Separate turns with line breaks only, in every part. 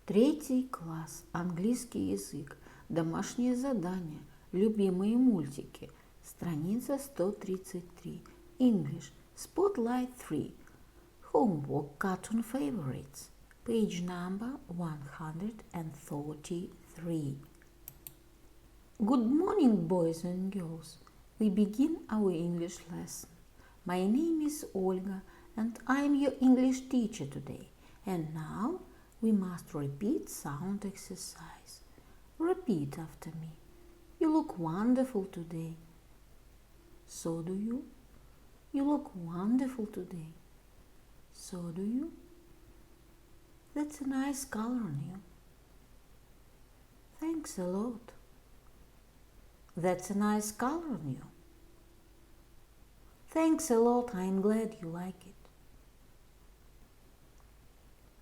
Третий класс. Английский язык. Домашнее задание. Любимые мультики. Страница 133. English. Spotlight 3. Homework cartoon favorites. Page number 133. Good morning, boys and girls. We begin our English lesson. My name is Olga and I am your English teacher today. And now we must repeat sound exercise. Repeat after me. You look wonderful today. So do you. You look wonderful today. So do you. That's a nice color on you. Thanks a lot. That's a nice color on you. Thanks a lot, I'm glad you like it.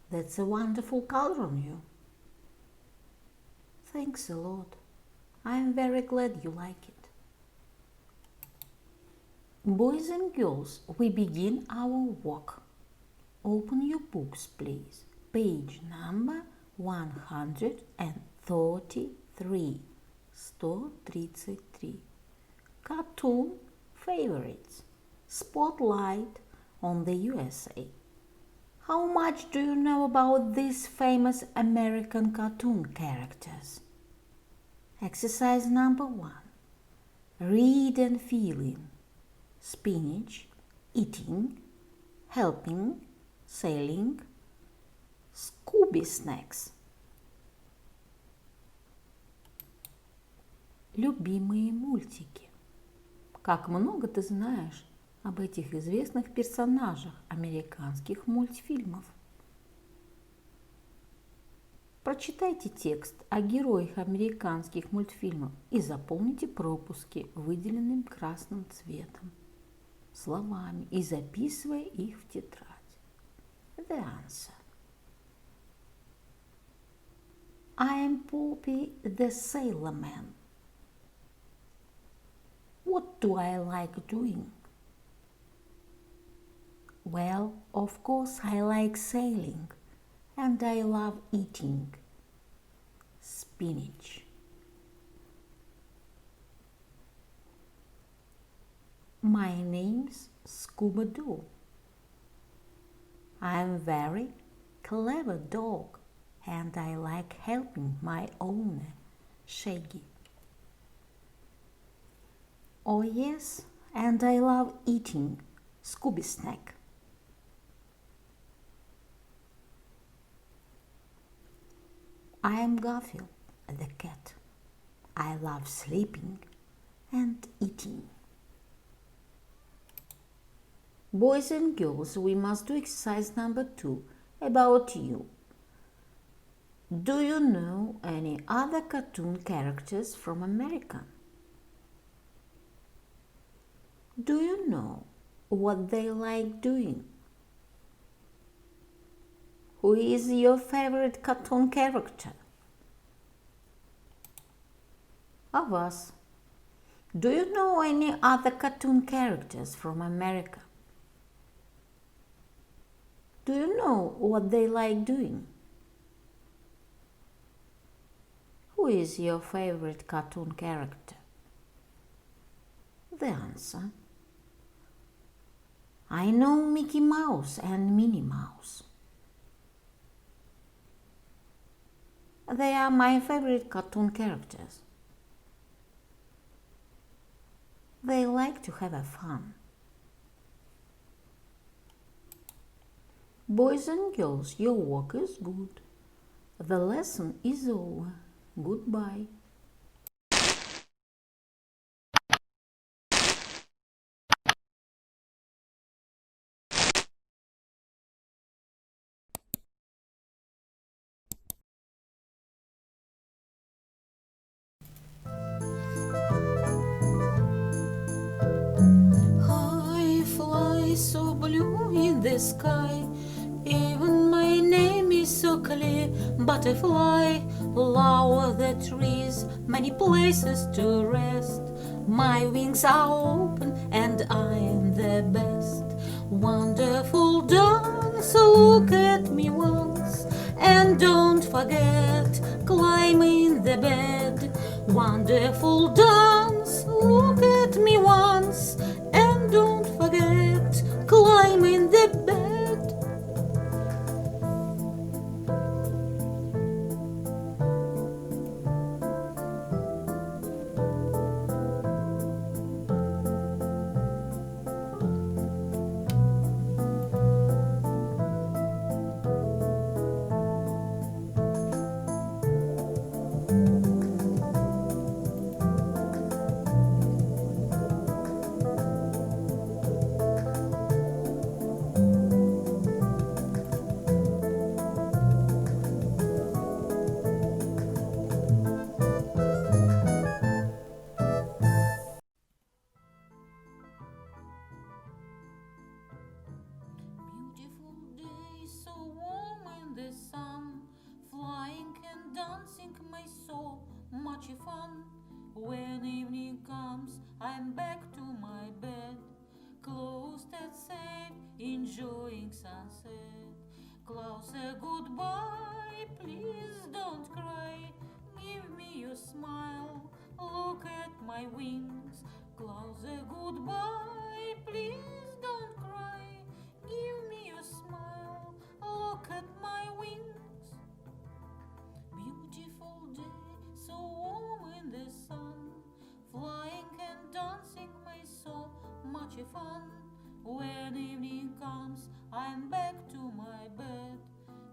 That's a wonderful color on you. Thanks a lot. I'm very glad you like it. Boys and girls, we begin our walk. Open your books, please. Page number 133. 133. Cartoon favorites. Spotlight on the USA. How much do you know about these famous American cartoon characters? Exercise number 1. Read and fill in. Spinach, eating, helping, sailing, Scooby snacks. Любимые мультики. Как много ты знаешь об этих известных персонажах американских мультфильмов? Прочитайте текст о героях американских мультфильмов и заполните пропуски выделенным красным цветом словами и записывая их в тетрадь. The answer. I am Poppy the Sailor Man. What do I like doing? Well, of course I like sailing and I love eating spinach. My name's Scuba Doo. I'm very clever dog and I like helping my owner, Shaggy. Oh yes, and I love eating Scooby snack. I am Garfield, the cat. I love sleeping and eating. Boys and girls, we must do exercise number 2 about you. Do you know any other cartoon characters from America? Do you know what they like doing? Who is your favorite cartoon character? А вас? Do you know any other cartoon characters from America? Do you know what they like doing? Who is your favorite cartoon character? The answer. I know Mickey Mouse and Minnie Mouse. They are my favorite cartoon characters. They like to have fun. Boys and girls, your work is good. The lesson is over. Goodbye. So blue in the sky, even my name is so clear. Butterfly, lower the trees, many places to rest. My wings are open and I am the best. Wonderful dance, look at me once And don't forget, climb in the bed. Wonderful dance, look at me once. And don't forget, climb in the bed. Beautiful day, so warm in the sun, flying and dancing makes so much fun. When evening comes, I'm back to my bed, closed and safe, enjoying sunset. Clouds say goodbye, please don't cry. Give me your smile, look at my wings. Clouds say goodbye, please don't cry. Give me your smile, look at my wings. Beautiful day, so warm in the sun, flying and dancing makes so much fun. When evening comes, I'm back to my bed,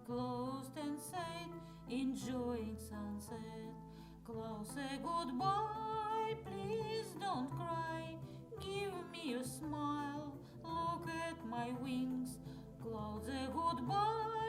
closed and safe, enjoying sunset. Clouds say goodbye, please don't cry. Give me a smile, look at my wings. Clouds say goodbye,